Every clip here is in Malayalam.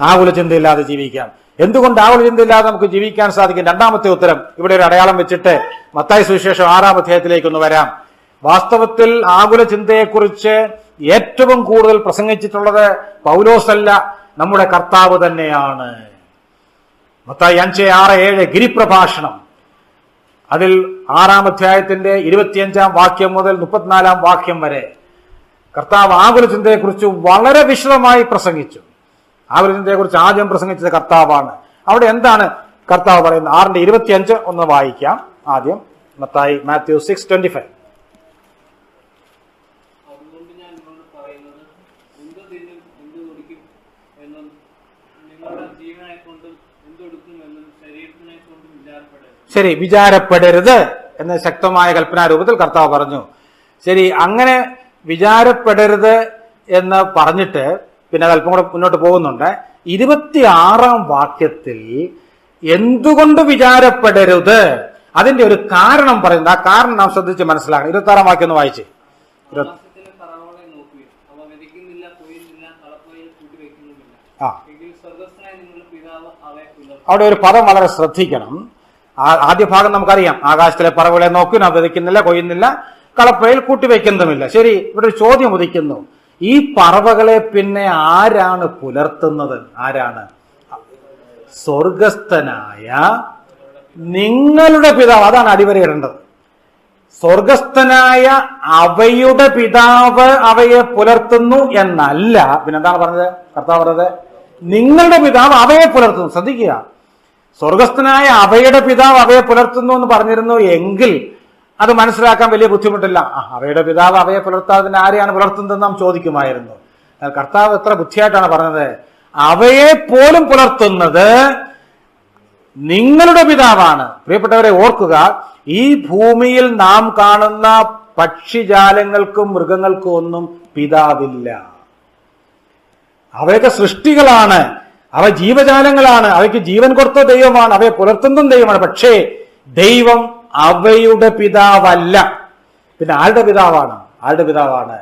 ആകുല ചിന്തയില്ലാതെ ജീവിക്കാം. എന്തുകൊണ്ട് ആകുല ചിന്തയില്ലാതെ നമുക്ക് ജീവിക്കാൻ സാധിക്കും? രണ്ടാമത്തെ ഉത്തരം ഇവിടെ ഒരു അടയാളം വെച്ചിട്ട് മത്തായി സുവിശേഷം 6-ാം അധ്യായത്തിലേക്കൊന്ന് വരാം. വാസ്തവത്തിൽ ആകുല ചിന്തയെക്കുറിച്ച് ഏറ്റവും കൂടുതൽ പ്രസംഗിച്ചിട്ടുള്ളത് പൗലോസല്ല, നമ്മുടെ കർത്താവ് തന്നെയാണ്. മത്തായി 5:6-7 ഗിരിപ്രഭാഷണം, അതിൽ 6-ാം അധ്യായത്തിന്റെ 25-ാം വാക്യം മുതൽ 34-ാം വാക്യം വരെ കർത്താവ് ആകുല ചിന്തയെക്കുറിച്ച് വളരെ വിശദമായി പ്രസംഗിച്ചു. ആകുല ചിന്തയെക്കുറിച്ച് ആദ്യം പ്രസംഗിച്ചത് കർത്താവാണ്. അവിടെ എന്താണ് കർത്താവ് പറയുന്നത്? 6:25 ഒന്ന് വായിക്കാം ആദ്യം. മത്തായി മാത്യു 6:25. ശരി, വിചാരപ്പെടരുത് എന്ന് ശക്തമായ കൽപ്പനാരൂപത്തിൽ കർത്താവ് പറഞ്ഞു. ശരി, അങ്ങനെ വിചാരപ്പെടരുത് എന്ന് പറഞ്ഞിട്ട് പിന്നെ അത് അല്പം കൂടെ മുന്നോട്ട് പോകുന്നുണ്ട്. 26-ാം വാക്യത്തിൽ എന്തുകൊണ്ട് വിചാരപ്പെടരുത് അതിന്റെ ഒരു കാരണം പറയുന്നത്. ആ കാരണം നാം ശ്രദ്ധിച്ച് മനസ്സിലാക്കണം. 26-ാം വാക്യം ഒന്ന് വായിച്ചേ. അവിടെ ഒരു പദം വളരെ ശ്രദ്ധിക്കണം. ആദ്യ ഭാഗം നമുക്കറിയാം, ആകാശത്തിലെ പറവുകളെ നോക്കും, അവ വിതയ്ക്കുന്നില്ല, കൊയ്യുന്നില്ല, കളപ്പയിൽ കൂട്ടിവെക്കുന്നതുമില്ല. ശരി, ഇവിടെ ഒരു ചോദ്യം ഉദിക്കുന്നു. ഈ പറവകളെ പിന്നെ ആരാണ് പുലർത്തുന്നത്? ആരാണ്? സ്വർഗസ്ഥനായ നിങ്ങളുടെ പിതാവ്. അതാണ് അടിവരയിടേണ്ടത്. സ്വർഗസ്ഥനായ അവയുടെ പിതാവ് അവയെ പുലർത്തുന്നു എന്നല്ല. പിന്നെന്താണ് പറഞ്ഞത്? കർത്താവ് പറഞ്ഞത് നിങ്ങളുടെ പിതാവ് അവയെ പുലർത്തുന്നു. ശ്രദ്ധിക്കുക, സ്വർഗസ്ഥനായ അവയുടെ പിതാവ് അവയെ പുലർത്തുന്നു എന്ന് പറഞ്ഞിരുന്നു എങ്കിൽ അത് മനസ്സിലാക്കാൻ വലിയ ബുദ്ധിമുട്ടില്ല. അവയുടെ പിതാവ് അവയെ പുലർത്താതിന് ആരെയാണ് പുലർത്തുന്നതെന്ന് നാം ചോദിക്കുമായിരുന്നു. കർത്താവ് എത്ര ബുദ്ധിയായിട്ടാണ് പറഞ്ഞത്? അവയെ പോലും പുലർത്തുന്നത് നിങ്ങളുടെ പിതാവാണ്. പ്രിയപ്പെട്ടവരെ, ഓർക്കുക, ഈ ഭൂമിയിൽ നാം കാണുന്ന പക്ഷിജാലങ്ങൾക്കും മൃഗങ്ങൾക്കും ഒന്നും പിതാവില്ല. അവയൊക്കെ സൃഷ്ടികളാണ്, അവ ജീവജാലങ്ങളാണ്, അവയ്ക്ക് ജീവൻ കൊടുത്ത ദൈവമാണ്, അവയെ പുലർത്തുന്നതും ദൈവമാണ്. പക്ഷേ ദൈവം അവയുടെ പിതാവല്ല. പിന്നെ ആരുടെ പിതാവാണ്? ആരുടെ പിതാവാണ്?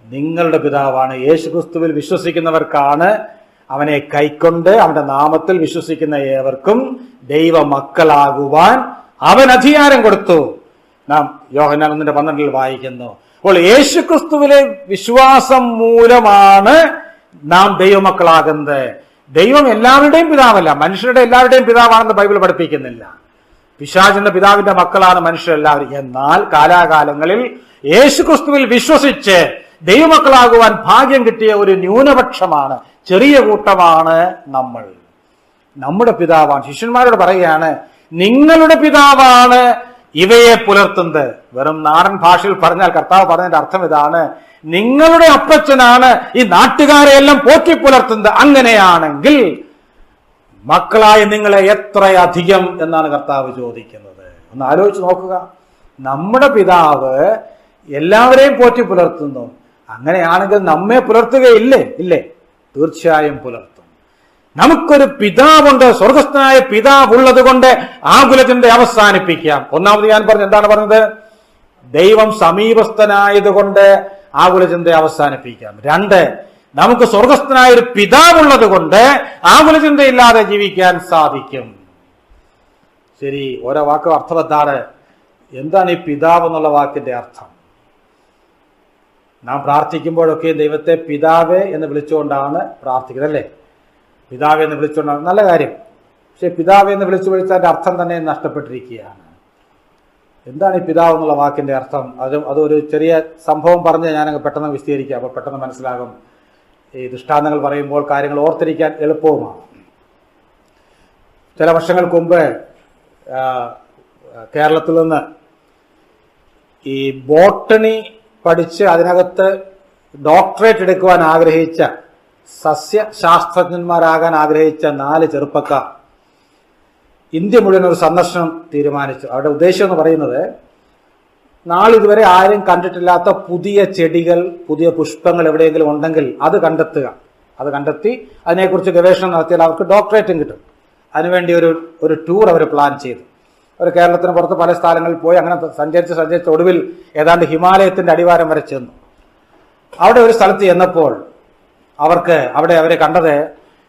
നിങ്ങളുടെ പിതാവാണ്. യേശുക്രിസ്തുവിൽ വിശ്വസിക്കുന്നവർക്കാണ്, അവനെ കൈക്കൊണ്ട് അവന്റെ നാമത്തിൽ വിശ്വസിക്കുന്ന ഏവർക്കും ദൈവ മക്കളാകുവാൻ അവൻ അധികാരം കൊടുത്തു. നാം യോഹന്നാൻ 1:12 വായിക്കുന്നു. അപ്പോൾ യേശുക്രിസ്തുവിലെ വിശ്വാസം മൂലമാണ് നാം ദൈവമക്കളാകുന്നത്. ദൈവം എല്ലാവരുടെയും പിതാവല്ല, മനുഷ്യരുടെ എല്ലാവരുടെയും പിതാവാണെന്ന് ബൈബിൾ പഠിപ്പിക്കുന്നില്ല. പിശാചിന്റെ പിതാവിന്റെ മക്കളാണ് മനുഷ്യരെല്ലാവരും. എന്നാൽ കാലാകാലങ്ങളിൽ യേശുക്രിസ്തുവിൽ വിശ്വസിച്ച് ദൈവമക്കളാകുവാൻ ഭാഗ്യം കിട്ടിയ ഒരു ന്യൂനപക്ഷമാണ്, ചെറിയ കൂട്ടമാണ് നമ്മൾ. നമ്മുടെ പിതാവാണ്. ശിഷ്യന്മാരോട് പറയുകയാണ്, നിങ്ങളുടെ പിതാവാണ് ഇവയെ പുലർത്തുന്നത്. വെറും നാടൻ ഭാഷയിൽ പറഞ്ഞാൽ കർത്താവ് പറഞ്ഞതിന്റെ അർത്ഥം ഇതാണ്: നിങ്ങളുടെ അപ്പച്ചനാണ് ഈ നാട്ടുകാരെയെല്ലാം പോറ്റി പുലർത്തുന്നത്. അങ്ങനെയാണെങ്കിൽ മക്കളായ നിങ്ങളെ എത്രയധികം എന്നാണ് കർത്താവ് ചോദിക്കുന്നത്. ഒന്ന് ആലോചിച്ച് നോക്കുക. നമ്മുടെ പിതാവ് എല്ലാവരെയും പോറ്റി പുലർത്തുന്നു. അങ്ങനെയാണെങ്കിൽ നമ്മെ പുലർത്തുകയില്ലേ? ഇല്ലേ? തീർച്ചയായും പുലർത്തും. നമുക്കൊരു പിതാവുണ്ട്, സ്വർഗസ്ഥനായ പിതാവ് ഉള്ളത് കൊണ്ട് ആകുലചിന്ത അവസാനിപ്പിക്കാം. ഒന്നാമത് ഞാൻ പറഞ്ഞു, എന്താണ് പറഞ്ഞത്? ദൈവം സമീപസ്ഥനായതുകൊണ്ട് ആകുലചിന്ത അവസാനിപ്പിക്കാം. 2, നമുക്ക് സ്വർഗസ്ഥനായ ഒരു പിതാവുള്ളത് കൊണ്ട് ആകുലചിന്തയില്ലാതെ ജീവിക്കാൻ സാധിക്കും. ശരി, ഓരോ വാക്കും അർത്ഥവത്താണ്. എന്താണ് ഈ പിതാവ് എന്നുള്ള വാക്കിന്റെ അർത്ഥം? നാം പ്രാർത്ഥിക്കുമ്പോഴൊക്കെ ദൈവത്തെ പിതാവേ എന്ന് വിളിച്ചുകൊണ്ടാണ് പ്രാർത്ഥിക്കുന്നത്, അല്ലേ? പിതാവേ എന്ന് വിളിച്ചുകൊണ്ടാണ്, നല്ല കാര്യം. പക്ഷെ പിതാവേ എന്ന് വിളിച്ചതിന്റെ അർത്ഥം തന്നെ നഷ്ടപ്പെട്ടിരിക്കുകയാണ്. എന്താണ് ഈ പിതാവ് എന്നുള്ള വാക്കിന്റെ അർത്ഥം? അതൊരു ചെറിയ സംഭവം പറഞ്ഞ് ഞാനങ്ങ് പെട്ടെന്ന് വിശദീകരിക്കാം. അപ്പോൾ പെട്ടെന്ന് മനസ്സിലാകും. ഈ ദൃഷ്ടാന്തങ്ങൾ പറയുമ്പോൾ കാര്യങ്ങൾ ഓർത്തിരിക്കാൻ എളുപ്പവുമാണ്. ചില വർഷങ്ങൾക്ക് മുമ്പ് കേരളത്തിൽ നിന്ന് ഈ ബോട്ടണി പഠിച്ച് അതിനകത്ത് ഡോക്ടറേറ്റ് എടുക്കുവാൻ ആഗ്രഹിച്ച, സസ്യശാസ്ത്രജ്ഞന്മാരാകാൻ ആഗ്രഹിച്ച 4 ചെറുപ്പക്കാർ ഇന്ത്യ മുഴുവൻ ഒരു സന്ദർശനം തീരുമാനിച്ചു. അവരുടെ ഉദ്ദേശം എന്ന് പറയുന്നത്, നാളിതുവരെ ആരും കണ്ടിട്ടില്ലാത്ത പുതിയ ചെടികൾ, പുതിയ പുഷ്പങ്ങൾ എവിടെയെങ്കിലും ഉണ്ടെങ്കിൽ അത് കണ്ടെത്തുക. അത് കണ്ടെത്തി അതിനെക്കുറിച്ച് ഗവേഷണം നടത്തിയാൽ അവർക്ക് ഡോക്ടറേറ്റും കിട്ടും. അതിനുവേണ്ടി ഒരു ടൂർ അവർ പ്ലാൻ ചെയ്തു. അവർ കേരളത്തിന് പുറത്ത് പല സ്ഥലങ്ങളിൽ പോയി അങ്ങനെ സഞ്ചരിച്ച് ഒടുവിൽ ഏതാണ്ട് ഹിമാലയത്തിന്റെ അടിവാരം വരെ ചെന്നു. അവിടെ ഒരു സ്ഥലത്ത് ചെന്നപ്പോൾ അവരെ കണ്ടത്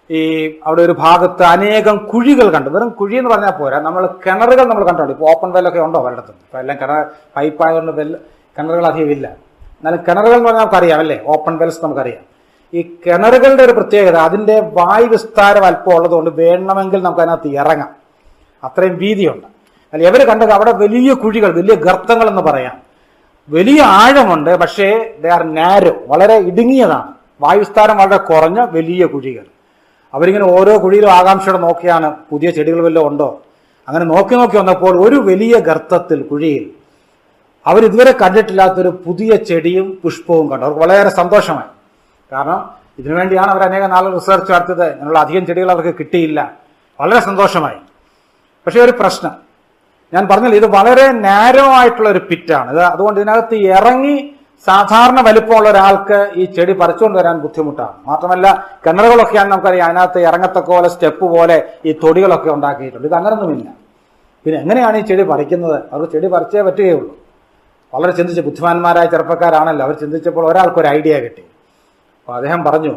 ഈ അവിടെ ഒരു ഭാഗത്ത് അനേകം കുഴികൾ കണ്ടു. വെറും കുഴി എന്ന് പറഞ്ഞാൽ പോരാ, നമ്മൾ കിണറുകൾ നമ്മൾ കണ്ടു. ഇപ്പോൾ ഓപ്പൺ വെല്ലൊക്കെ ഉണ്ടോ പലയിടത്തും? ഇപ്പം എല്ലാം പൈപ്പായതുകൊണ്ട് കിണറുകൾ അധികം ഇല്ല. എന്നാലും കിണറുകൾ എന്ന് പറഞ്ഞാൽ നമുക്കറിയാം അല്ലേ, ഓപ്പൺ വെൽസ് നമുക്കറിയാം. ഈ കിണറുകളുടെ ഒരു പ്രത്യേകത, അതിന്റെ വായു വിസ്താരം അല്പം ഉള്ളതുകൊണ്ട് വേണമെങ്കിൽ നമുക്ക് അതിനകത്ത് ഇറങ്ങാം, അത്രയും വീതിയുണ്ട്. അല്ല, ഇവർ കണ്ടത് അവിടെ വലിയ കുഴികൾ, വലിയ ഗർത്തങ്ങൾ എന്ന് പറയാം, വലിയ ആഴമുണ്ട്. പക്ഷേ ദേ ആർ നാരോ, വളരെ ഇടുങ്ങിയതാണ്, വായുവിസ്താരം വളരെ കുറഞ്ഞ വലിയ കുഴികൾ. അവരിങ്ങനെ ഓരോ കുഴിയിലും ആകാംക്ഷയോടെ നോക്കിയാണ് പുതിയ ചെടികൾ വല്ലതും ഉണ്ടോ. അങ്ങനെ നോക്കി വന്നപ്പോൾ ഒരു വലിയ ഗർത്തത്തിൽ, കുഴിയിൽ അവരിതുവരെ കണ്ടിട്ടില്ലാത്തൊരു പുതിയ ചെടിയും പുഷ്പവും കണ്ടു. അവർക്ക് വളരെ സന്തോഷമായി. കാരണം ഇതിനുവേണ്ടിയാണ് അവർ അനേകം നാൾ റിസർച്ച് നടത്തിയത്. അങ്ങനെയുള്ള അധികം ചെടികൾ അവർക്ക് കിട്ടിയില്ല. വളരെ സന്തോഷമായി. പക്ഷെ ഒരു പ്രശ്നം ഞാൻ പറഞ്ഞില്ല, ഇത് വളരെ നാരോ ആയിട്ടുള്ള ഒരു പിറ്റാണ് ഇത്. അതുകൊണ്ട് ഇതിനകത്ത് ഇറങ്ങി സാധാരണ വലിപ്പമുള്ള ഒരാൾക്ക് ഈ ചെടി പറിച്ചുകൊണ്ട് വരാൻ ബുദ്ധിമുട്ടാണ്. മാത്രമല്ല കിണറുകളൊക്കെയാണ് നമുക്കറിയാം, അതിനകത്ത് ഇറങ്ങത്തക്ക പോലെ സ്റ്റെപ്പ് പോലെ ഈ തൊടികളൊക്കെ ഉണ്ടാക്കിയിട്ടുണ്ട്. ഇത് അങ്ങനൊന്നുമില്ല. പിന്നെ എങ്ങനെയാണ് ഈ ചെടി പറിക്കുന്നത്? അവർക്ക് ചെടി പറിച്ചേ പറ്റുകയുള്ളൂ. വളരെ ചിന്തിച്ച്, ബുദ്ധിമാന്മാരായ ചെറുപ്പക്കാരാണല്ലോ, അവർ ചിന്തിച്ചപ്പോൾ ഒരാൾക്കൊരു ഐഡിയ കിട്ടി. അപ്പോൾ അദ്ദേഹം പറഞ്ഞു,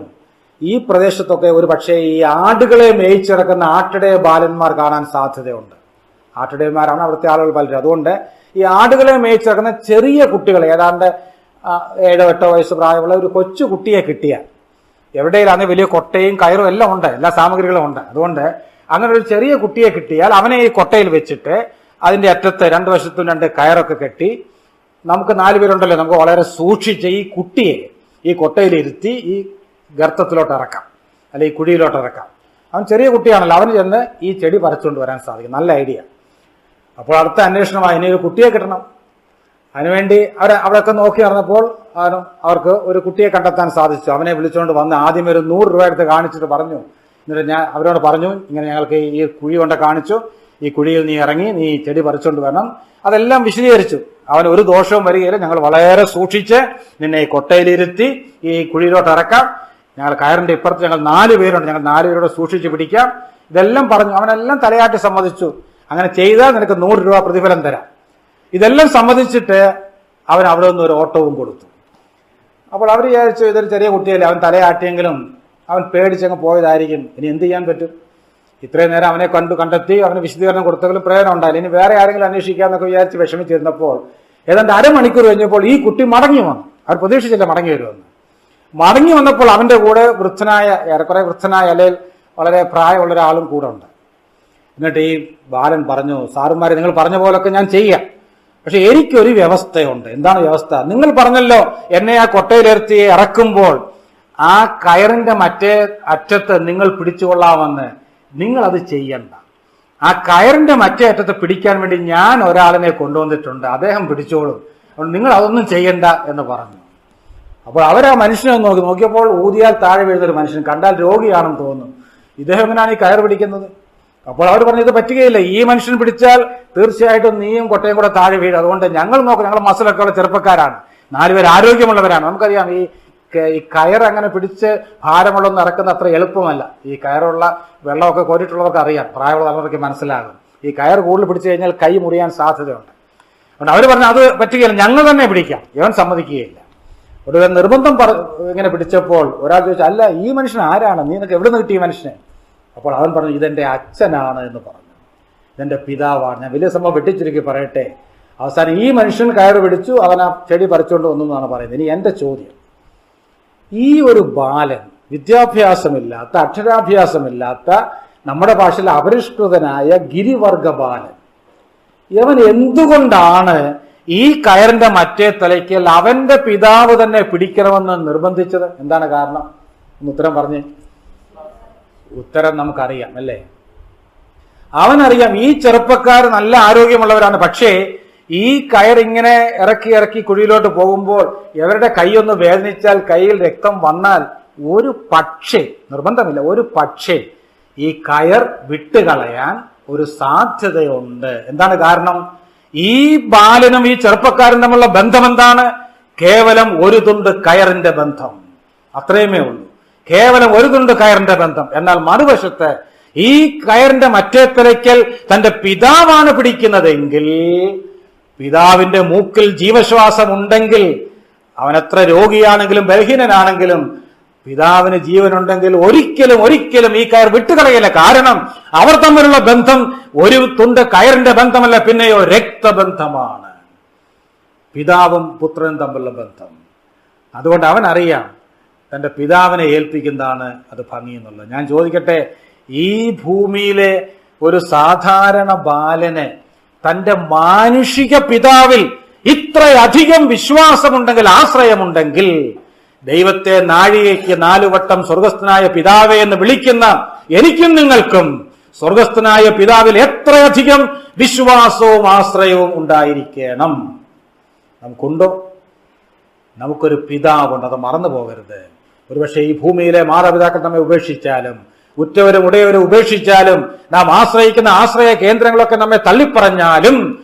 ഈ പ്രദേശത്തൊക്കെ ഒരു പക്ഷേ ഈ ആടുകളെ മേയിച്ചിറക്കുന്ന ആട്ടിടയ ബാലന്മാർ കാണാൻ സാധ്യതയുണ്ട്. ആട്ടിടയന്മാരാണ് അവിടുത്തെ ആളുകൾ പലരും. അതുകൊണ്ട് ഈ ആടുകളെ മേയിച്ചിറക്കുന്ന ചെറിയ കുട്ടികൾ, ഏതാണ്ട് 7-8 വയസ്സ് പ്രായമുള്ള ഒരു കൊച്ചു കുട്ടിയെ കിട്ടിയാൽ, എവിടെയിലാണ് വലിയ കൊട്ടയും കയറും എല്ലാം ഉണ്ട്, എല്ലാ സാമഗ്രികളും ഉണ്ട്. അതുകൊണ്ട് അങ്ങനെ ഒരു ചെറിയ കുട്ടിയെ കിട്ടിയാൽ അവനെ ഈ കൊട്ടയിൽ വെച്ചിട്ട് അതിന്റെ അറ്റത്ത് 2 വശത്തും 2 കയറൊക്കെ കെട്ടി, നമുക്ക് 4 പേരുണ്ടല്ലോ, നമുക്ക് വളരെ സൂക്ഷിച്ച് ഈ കുട്ടിയെ ഈ കൊട്ടയിലിരുത്തി ഈ ഗർത്തത്തിലോട്ട് ഇറക്കാം, അല്ലെ ഈ കുഴിയിലോട്ട് ഇറക്കാം. അവൻ ചെറിയ കുട്ടിയാണല്ലോ, അവന് ചെന്ന് ഈ ചെടി പറിച്ചുകൊണ്ട് വരാൻ സാധിക്കും. നല്ല ഐഡിയ. അപ്പോൾ അടുത്ത അന്വേഷണമായി, ഇനി ഒരു കുട്ടിയെ കിട്ടണം. അതിനുവേണ്ടി അവിടെയൊക്കെ നോക്കി നടന്നപ്പോൾ അവർക്ക് ഒരു കുട്ടിയെ കണ്ടെത്താൻ സാധിച്ചു. അവനെ വിളിച്ചുകൊണ്ട് വന്ന് ആദ്യം ഒരു 100 രൂപ എടുത്ത് കാണിച്ചിട്ട് പറഞ്ഞു. എന്നിട്ട് ഞാൻ അവരോട് പറഞ്ഞു, ഇങ്ങനെ ഞങ്ങൾക്ക് ഈ കുഴി കൊണ്ട് കാണിച്ചു, ഈ കുഴിയിൽ നീ ഇറങ്ങി നീ ചെടി പറിച്ചുകൊണ്ട് വരണം. അതെല്ലാം വിശദീകരിച്ചു. അവന് ഒരു ദോഷവും വരികയില്ല, ഞങ്ങൾ വളരെ സൂക്ഷിച്ച് നിന്നെ ഈ കൊട്ടയിലിരുത്തി ഈ കുഴിയിലോട്ട് ഇറക്കാം. ഞങ്ങൾ കയറിന്റെ ഇപ്പുറത്ത് ഞങ്ങൾ 4 പേരുണ്ട്, ഞങ്ങൾ 4 പേരോട് സൂക്ഷിച്ച് പിടിക്കാം. ഇതെല്ലാം പറഞ്ഞു. അവനെല്ലാം തലയാട്ടി സമ്മതിച്ചു. അങ്ങനെ ചെയ്താൽ നിനക്ക് 100 രൂപ പ്രതിഫലം തരാം. ഇതെല്ലാം സമ്മതിച്ചിട്ട് അവൻ അവിടെ നിന്ന് ഒരു ഓട്ടവും കൊടുത്തു. അപ്പോൾ അവർ വിചാരിച്ചു, ഇതൊരു ചെറിയ കുട്ടിയല്ലേ, അവൻ തലയാട്ടിയെങ്കിലും അവൻ പേടിച്ചങ്ങ് പോയതായിരിക്കും. ഇനി എന്ത് ചെയ്യാൻ പറ്റും? ഇത്രയും നേരം അവനെ കണ്ടെത്തി അവന് വിശദീകരണം കൊടുത്തെങ്കിലും പ്രയോജനം ഉണ്ടായില്ല. ഇനി വേറെ ആരെങ്കിലും അന്വേഷിക്കാന്നൊക്കെ വിചാരിച്ച് വിഷമിച്ചിരുന്നപ്പോൾ ഏതാണ്ട് അരമണിക്കൂർ കഴിഞ്ഞപ്പോൾ ഈ കുട്ടി മടങ്ങി വന്നു. അവർ പ്രതീക്ഷിച്ചില്ല മടങ്ങി വരുമെന്ന്. മടങ്ങി വന്നപ്പോൾ അവന്റെ കൂടെ ഏറെക്കുറെ വൃദ്ധനായ അല്ലെങ്കിൽ വളരെ പ്രായമുള്ള ഒരാളും കൂടെ ഉണ്ട്. എന്നിട്ട് ഈ ബാലൻ പറഞ്ഞു, സാറുമാരെ നിങ്ങൾ പറഞ്ഞ പോലൊക്കെ ഞാൻ ചെയ്യാം, പക്ഷെ എനിക്കൊരു വ്യവസ്ഥയുണ്ട്. എന്താണ് വ്യവസ്ഥ? നിങ്ങൾ പറഞ്ഞല്ലോ എന്നെ ആ കൊട്ടയിലിരുത്തി ഇറക്കുമ്പോൾ ആ കയറിന്റെ മറ്റേ അറ്റത്ത് നിങ്ങൾ പിടിച്ചുകൊള്ളാമെന്ന്. നിങ്ങൾ അത് ചെയ്യണ്ട. ആ കയറിന്റെ മറ്റേ അറ്റത്ത് പിടിക്കാൻ വേണ്ടി ഞാൻ ഒരാളിനെ കൊണ്ടുവന്നിട്ടുണ്ട്, അദ്ദേഹം പിടിച്ചോളും, അതുകൊണ്ട് നിങ്ങൾ അതൊന്നും ചെയ്യണ്ട എന്ന് പറഞ്ഞു. അപ്പോൾ അവരാ മനുഷ്യനെ നോക്കിയപ്പോൾ ഊതിയാൽ താഴെ വീഴുന്നൊരു മനുഷ്യൻ, കണ്ടാൽ രോഗിയാണെന്ന് തോന്നുന്നു. ഇദ്ദേഹം എങ്ങനെയാണ് ഈ കയർ പിടിക്കുന്നത്? അപ്പോൾ അവർ പറഞ്ഞു, ഇത് പറ്റുകയില്ല, ഈ മനുഷ്യൻ പിടിച്ചാൽ തീർച്ചയായിട്ടും നീയും കൊട്ടയും കൂടെ താഴെ വീഴും. അതുകൊണ്ട് ഞങ്ങൾ നോക്കും, ഞങ്ങൾ മസിലൊക്കെ ഉള്ള ചെറുപ്പക്കാരാണ്, 4 പേർ ആരോഗ്യമുള്ളവരാണ്. നമുക്കറിയാം ഈ കയർ അങ്ങനെ പിടിച്ച് ഭാരമുള്ളൊന്നും ഇറക്കുന്ന അത്ര എളുപ്പമല്ല. ഈ കയറുള്ള വെള്ളമൊക്കെ കോരിയിട്ടുള്ളവർക്ക് അറിയാം, പ്രായമുള്ള തലമുറയ്ക്ക് മനസ്സിലാകും. ഈ കയർ കൂടുതൽ പിടിച്ചു കഴിഞ്ഞാൽ കൈ മുറിയാൻ സാധ്യതയുണ്ട്. അതുകൊണ്ട് അവർ പറഞ്ഞു, അത് പറ്റുകയില്ല, ഞങ്ങൾ തന്നെ പിടിക്കാം. ഇവൻ സമ്മതിക്കുകയില്ല. ഒരു നിർബന്ധം ഇങ്ങനെ പിടിച്ചപ്പോൾ ഒരാൾ ചോദിച്ചു, അല്ല ഈ മനുഷ്യൻ ആരാണ്, നീ നിനക്ക് എവിടെ നിന്ന് കിട്ടി ഈ മനുഷ്യനെ? അപ്പോൾ അവൻ പറഞ്ഞു, ഇതെന്റെ അച്ഛനാണ് എന്ന് പറഞ്ഞു, ഇതെന്റെ പിതാവാണ്. ഞാൻ വലിയ സംഭവം വെട്ടിച്ചുരുക്കി പറയട്ടെ. അവസാനം ഈ മനുഷ്യൻ കയറ് പിടിച്ചു, അവൻ ആ ചെടി പറിച്ചുകൊണ്ട് വന്നു എന്നാണ് പറയുന്നത്. ഇനി എന്റെ ചോദ്യം, ഈ ഒരു ബാലൻ, വിദ്യാഭ്യാസമില്ലാത്ത, അക്ഷരാഭ്യാസമില്ലാത്ത, നമ്മുടെ ഭാഷയിൽ അപരിഷ്കൃതനായ ഗിരിവർഗ ബാലൻ, ഇവൻ എന്തുകൊണ്ടാണ് ഈ കയറിന്റെ മറ്റേ തലയ്ക്കൽ അവന്റെ പിതാവ് തന്നെ പിടിക്കണമെന്ന് നിർബന്ധിച്ചത്? എന്താണ് കാരണം? ഒന്ന് ഉത്തരം പറഞ്ഞേ. ഉത്തരം നമുക്കറിയാം അല്ലേ? അവനറിയാം ഈ ചെറുപ്പക്കാർ നല്ല ആരോഗ്യമുള്ളവരാണ്, പക്ഷേ ഈ കയറിങ്ങനെ ഇറക്കി കുഴിയിലോട്ട് പോകുമ്പോൾ ഇവരുടെ കൈയൊന്ന് വേദനിച്ചാൽ, കയ്യിൽ രക്തം വന്നാൽ, ഒരു പക്ഷേ, നിർബന്ധമില്ല, ഒരു പക്ഷേ ഈ കയർ വിട്ടുകളയാൻ ഒരു സാധ്യതയുണ്ട്. എന്താണ് കാരണം? ഈ ബാലനും ഈ ചെറുപ്പക്കാരൻ തമ്മിലുള്ള ബന്ധം എന്താണ്? കേവലം ഒരു തുണ്ട് കയറിന്റെ ബന്ധം, അത്രയുമേ ഉള്ളൂ. കേവലം ഒരു തുണ്ട് കയറിന്റെ ബന്ധം. എന്നാൽ മറുവശത്ത് ഈ കയറിന്റെ മറ്റേ തലയ്ക്കൽ തന്റെ പിതാവാണ് പിടിക്കുന്നതെങ്കിൽ, പിതാവിന്റെ മൂക്കിൽ ജീവശ്വാസം ഉണ്ടെങ്കിൽ, അവൻ എത്ര രോഗിയാണെങ്കിലും ബലഹീനനാണെങ്കിലും പിതാവിന് ജീവനുണ്ടെങ്കിൽ ഒരിക്കലും ഈ കയർ വിട്ടുകളയില്ല. കാരണം അവർ തമ്മിലുള്ള ബന്ധം ഒരു തുണ്ട് കയറിന്റെ ബന്ധമല്ല, പിന്നെയോ രക്തബന്ധമാണ്. പിതാവും പുത്രനും തമ്മിലുള്ള ബന്ധം. അതുകൊണ്ട് അവൻ അറിയാം തന്റെ പിതാവിനെ ഏൽപ്പിക്കുന്നതാണ് അത് ഭംഗി എന്നുള്ളത്. ഞാൻ ചോദിക്കട്ടെ, ഈ ഭൂമിയിലെ ഒരു സാധാരണ ബാലന് തന്റെ മാനുഷിക പിതാവിൽ ഇത്രയധികം വിശ്വാസമുണ്ടെങ്കിൽ, ആശ്രയമുണ്ടെങ്കിൽ, ദൈവത്തെ നാഴികയ്ക്ക് 4 വട്ടം സ്വർഗസ്ഥനായ പിതാവേ എന്ന് വിളിക്കുന്ന എനിക്കും നിങ്ങൾക്കും സ്വർഗസ്ഥനായ പിതാവിൽ എത്രയധികം വിശ്വാസവും ആശ്രയവും ഉണ്ടായിരിക്കണം. നമുക്കുണ്ടോ? നമുക്കൊരു പിതാവുണ്ട്, അത് മറന്നു പോകരുത്. ഒരുപക്ഷെ ഈ ഭൂമിയിലെ മാതാപിതാക്കൾ നമ്മെ ഉപേക്ഷിച്ചാലും, ഉറ്റവരും ഉടയവരും ഉപേക്ഷിച്ചാലും, നാം ആശ്രയിക്കുന്ന ആശ്രയ കേന്ദ്രങ്ങളൊക്കെ നമ്മെ തള്ളിപ്പറഞ്ഞാലും,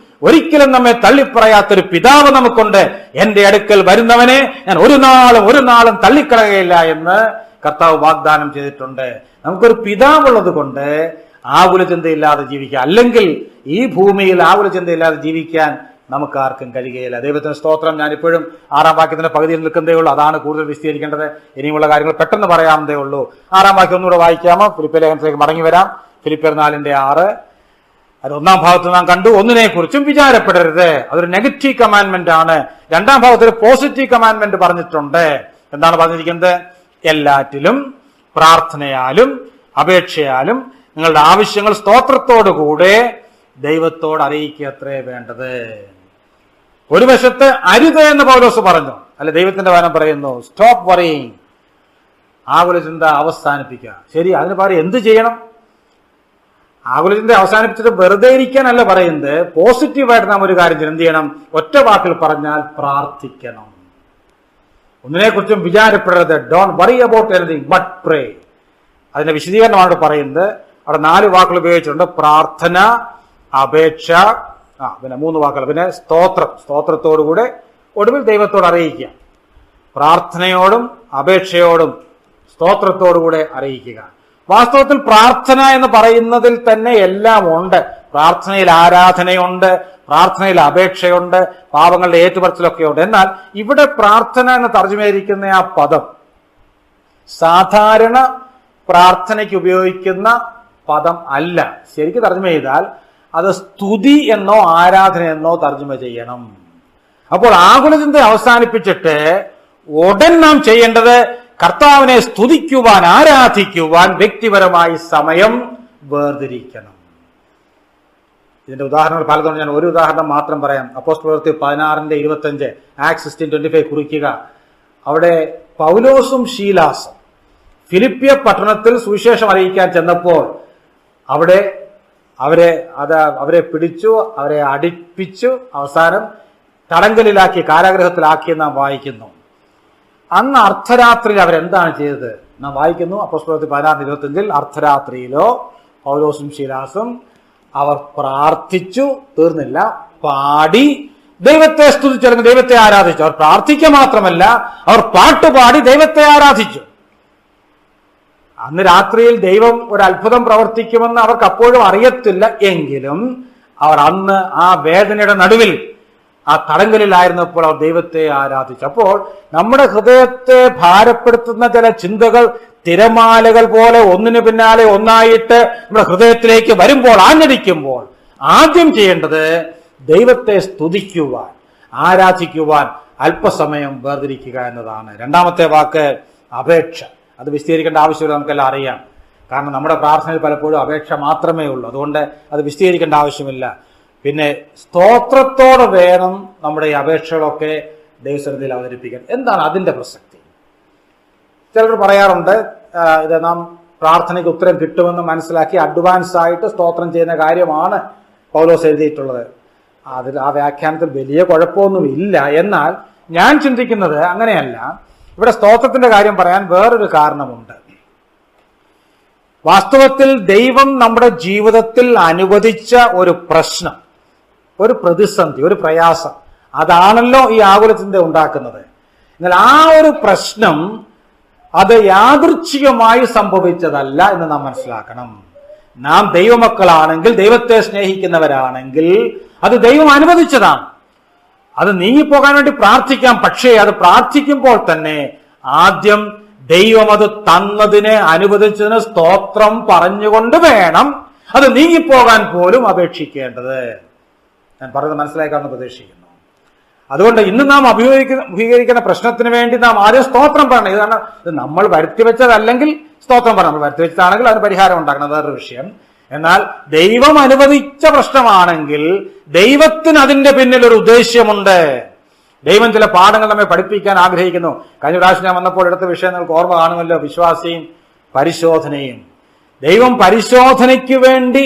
ഒരിക്കലും നമ്മെ തള്ളിപ്പറയാത്തൊരു പിതാവ് നമുക്കുണ്ട്. എന്റെ അടുക്കൽ വരുന്നവനെ ഞാൻ ഒരു നാളും തള്ളിക്കളയുകയില്ല എന്ന് കർത്താവ് വാഗ്ദാനം ചെയ്തിട്ടുണ്ട്. നമുക്കൊരു പിതാവുള്ളത് കൊണ്ട് ആകുല ചിന്തയില്ലാതെ ജീവിക്കാം. അല്ലെങ്കിൽ ഈ ഭൂമിയിൽ ആകുല ചിന്തയില്ലാതെ ജീവിക്കാൻ നമുക്ക് ആർക്കും കഴിയുകയില്ല. ദൈവത്തിന് സ്തോത്രം. ഞാനിപ്പോഴും 6-ാം വാക്യത്തിന്റെ പകുതിയിൽ നിൽക്കുന്നതേ ഉള്ളൂ. അതാണ് കൂടുതൽ വിശദീകരിക്കേണ്ടത്. ഇനിയുമുള്ള കാര്യങ്ങൾ പെട്ടെന്ന് പറയാവുന്നതേ ഉള്ളൂ. 6-ാം വാക്യം ഒന്നുകൂടെ വായിക്കാമോ? ഫിലിപ്പിയർ ലേഖനത്തിലേക്ക് മടങ്ങി വരാം. ഫിലിപ്പിയർ 4:6. അത് 1-ാം ഭാഗത്ത് നാം കണ്ടു, ഒന്നിനെ കുറിച്ചും വിചാരപ്പെടരുത്. അതൊരു നെഗറ്റീവ് കമാൻഡ്മെന്റ് ആണ്. 2-ാം ഭാഗത്ത് ഒരു പോസിറ്റീവ് കമാൻഡ്മെന്റ് പറഞ്ഞിട്ടുണ്ട്. എന്താണ് പറഞ്ഞിരിക്കുന്നത്? എല്ലാറ്റിലും പ്രാർത്ഥനയാലും അപേക്ഷയാലും നിങ്ങളുടെ ആവശ്യങ്ങൾ സ്തോത്രത്തോടുകൂടെ ദൈവത്തോട് അറിയിക്കത്രേ വേണ്ടത്. ഒരു വശത്ത് അരുത് എന്ന് പൗലോസ് പറഞ്ഞു, അല്ലെ ദൈവത്തിന്റെ വചനം പറയുന്നു സ്റ്റോപ്പ് വറിയിങ്, ആകുലചിന്ത അവസാനിപ്പിക്കുക. ശരി, അതിന് പകരം എന്ത് ചെയ്യണം? ആകുലചിന്ത അവസാനിപ്പിച്ചിട്ട് വെറുതെ ഇരിക്കാനല്ല പറയുന്നത്. പോസിറ്റീവായിട്ട് നാം ഒരു കാര്യം ചെയ്യണം. എന്ത് ചെയ്യണം? ഒറ്റ വാക്കിൽ പറഞ്ഞാൽ പ്രാർത്ഥിക്കണം. ഒന്നിനെ കുറിച്ചും വിചാരപ്പെടരുത്. Don't worry about anything but pray. അതിന്റെ വിശദീകരണമാണ് പറയുന്നത്. അവിടെ 4 വാക്കുകൾ ഉപയോഗിച്ചിട്ടുണ്ട്. പ്രാർത്ഥന, അപേക്ഷ, പിന്നെ 3 വാക്കുകൾ, പിന്നെ സ്തോത്രത്തോടുകൂടെ ഒടുവിൽ ദൈവത്തോട് അറിയിക്കുക. പ്രാർത്ഥനയോടും അപേക്ഷയോടും സ്തോത്രത്തോടുകൂടെ അറിയിക്കുക. വാസ്തവത്തിൽ പ്രാർത്ഥന എന്ന് പറയുന്നതിൽ തന്നെ എല്ലാം ഉണ്ട്. പ്രാർത്ഥനയിൽ ആരാധനയുണ്ട്, പ്രാർത്ഥനയിൽ അപേക്ഷയുണ്ട്, പാപങ്ങളുടെ ഏറ്റുപറച്ചിലൊക്കെ ഉണ്ട്. എന്നാൽ ഇവിടെ പ്രാർത്ഥന എന്ന് തർജ്ജമയിരിക്കുന്ന ആ പദം സാധാരണ പ്രാർത്ഥനയ്ക്ക് ഉപയോഗിക്കുന്ന പദം അല്ല. ശരിക്കും തർജ്ജമ ചെയ്താൽ അത് സ്തുതി എന്നോ ആരാധന എന്നോ തർജ്ജമ ചെയ്യണം. അപ്പോൾ ആകുലചിന്ത അവസാനിപ്പിച്ചിട്ട് ഉടൻ നാം ചെയ്യേണ്ടത് കർത്താവിനെ സ്തുതിക്കുവാൻ, ആരാധിക്കുവാൻ വ്യക്തിപരമായി സമയം വേർതിരിക്കണം. ഇതിന്റെ ഉദാഹരണങ്ങൾ പലതുകൊണ്ട് ഞാൻ ഒരു ഉദാഹരണം മാത്രം പറയാം. അപ്പോസ്തലപ്രവൃത്തി 16:25 ആക്സ് 16:25 കുറിക്കുക. അവിടെ പൗലോസും ശീലാസും ഫിലിപ്പിയ പട്ടണത്തിൽ സുവിശേഷം അറിയിക്കാൻ ചെന്നപ്പോൾ അവിടെ അവരെ പിടിച്ചു, അവരെ അടിപ്പിച്ചു, അവസാനം തടങ്കലിലാക്കി, കാരാഗൃഹത്തിലാക്കി നാം വായിക്കുന്നു. അന്ന് അർദ്ധരാത്രിയിൽ അവരെന്താണ് ചെയ്തത് നാം വായിക്കുന്നു. അപ്പോസ്തലപ്രവൃത്തി 16:25 അർദ്ധരാത്രിയിലോ പൗലോസും ശീലാസും അവർ പ്രാർത്ഥിച്ചു, തീർന്നില്ല, പാടി ദൈവത്തെ സ്തുതിച്ചു, അല്ലെങ്കിൽ ദൈവത്തെ ആരാധിച്ചു. അവർ പ്രാർത്ഥിക്കുക മാത്രമല്ല, അവർ പാട്ടുപാടി ദൈവത്തെ ആരാധിച്ചു. അന്ന് രാത്രിയിൽ ദൈവം ഒരു അത്ഭുതം പ്രവർത്തിക്കുമെന്ന് അവർക്ക് അപ്പോഴും അറിയത്തില്ല. എങ്കിലും അവർ അന്ന് ആ വേദനയുടെ നടുവിൽ, ആ തടങ്കലിലായിരുന്നപ്പോൾ അവർ ദൈവത്തെ ആരാധിച്ചു. അപ്പോൾ നമ്മുടെ ഹൃദയത്തെ ഭാരപ്പെടുത്തുന്ന ചില ചിന്തകൾ തിരമാലകൾ പോലെ ഒന്നിനു പിന്നാലെ ഒന്നായിട്ട് നമ്മുടെ ഹൃദയത്തിലേക്ക് വരുമ്പോൾ, ആഞ്ഞടിക്കുമ്പോൾ, ആദ്യം ചെയ്യേണ്ടത് ദൈവത്തെ സ്തുതിക്കുവാൻ, ആരാധിക്കുവാൻ അല്പസമയം വേർതിരിക്കുക എന്നതാണ്. 2-ാമത്തെ വാക്ക് അപേക്ഷ. അത് വിശദീകരിക്കേണ്ട ആവശ്യമില്ല, നമുക്കെല്ലാം അറിയാം. കാരണം നമ്മുടെ പ്രാർത്ഥനയിൽ പലപ്പോഴും അപേക്ഷ മാത്രമേ ഉള്ളൂ. അതുകൊണ്ട് അത് വിശദീകരിക്കേണ്ട ആവശ്യമില്ല. പിന്നെ സ്തോത്രത്തോടെ വേണം നമ്മുടെ ഈ അപേക്ഷകളൊക്കെ ദൈവസന്നിധിയിൽ അവതരിപ്പിക്കാൻ. എന്താണ് അതിന്റെ പ്രസക്തി? ചിലർ പറയാറുണ്ട്, ഇത് നാം പ്രാർത്ഥനയ്ക്ക് ഉത്തരം കിട്ടുമെന്ന് മനസ്സിലാക്കി അഡ്വാൻസ് ആയിട്ട് സ്തോത്രം ചെയ്യുന്ന കാര്യമാണ് പൗലോസ് എഴുതിയിട്ടുള്ളത്. അതിൽ ആ വ്യാഖ്യാനത്തിൽ വലിയ കുഴപ്പമൊന്നുമില്ല. എന്നാൽ ഞാൻ ചിന്തിക്കുന്നത് അങ്ങനെയല്ല. ഇവിടെ സ്തോത്രത്തിന്റെ കാര്യം പറയാൻ വേറൊരു കാരണമുണ്ട്. വാസ്തവത്തിൽ ദൈവം നമ്മുടെ ജീവിതത്തിൽ അനുവദിച്ച ഒരു പ്രശ്നം, ഒരു പ്രതിസന്ധി, ഒരു പ്രയാസം, അതാണല്ലോ ഈ ആകുലചിന്ത ഉണ്ടാക്കുന്നത്. എന്നാൽ ആ ഒരു പ്രശ്നം അത് യാദൃച്ഛികമായി സംഭവിച്ചതല്ല എന്ന് നാം മനസ്സിലാക്കണം. നാം ദൈവമക്കളാണെങ്കിൽ, ദൈവത്തെ സ്നേഹിക്കുന്നവരാണെങ്കിൽ അത് ദൈവം അനുവദിച്ചതാണ്. അത് നീങ്ങിപ്പോകാൻ വേണ്ടി പ്രാർത്ഥിക്കാം. പക്ഷേ അത് പ്രാർത്ഥിക്കുമ്പോൾ തന്നെ ആദ്യം ദൈവം അത് തന്നതിനെ അനുവദിച്ചതിന് സ്തോത്രം പറഞ്ഞുകൊണ്ട് വേണം അത് നീങ്ങിപ്പോകാൻ പോലും അപേക്ഷിക്കേണ്ടത്. ഞാൻ പറയുന്നത് മനസ്സിലാക്കാമെന്ന് പ്രതീക്ഷിക്കുന്നു. അതുകൊണ്ട് ഇന്ന് നാം അഭിമുഖീകരിക്കുന്ന പ്രശ്നത്തിന് വേണ്ടി നാം ആദ്യം സ്തോത്രം പറയണം. ഇതാണ്, ഇത് നമ്മൾ വരുത്തിവെച്ചതല്ലെങ്കിൽ സ്തോത്രം പറയണം. നമ്മൾ വരുത്തിവെച്ചതാണെങ്കിൽ അതിന് പരിഹാരം ഉണ്ടാക്കണം, വേറൊരു വിഷയം. എന്നാൽ ദൈവം അനുവദിച്ച പ്രശ്നമാണെങ്കിൽ ദൈവത്തിന് അതിന്റെ പിന്നിൽ ഒരു ഉദ്ദേശ്യമുണ്ട്. ദൈവം ചില പാഠങ്ങൾ നമ്മെ പഠിപ്പിക്കാൻ ആഗ്രഹിക്കുന്നു. കഴിഞ്ഞ പ്രാവശ്യം ഞാൻ വന്നപ്പോൾ എടുത്ത വിഷയം നിങ്ങൾക്ക് ഓർമ്മ കാണുമല്ലോ, വിശ്വാസിയും പരിശോധനയും. ദൈവം പരിശോധനയ്ക്ക് വേണ്ടി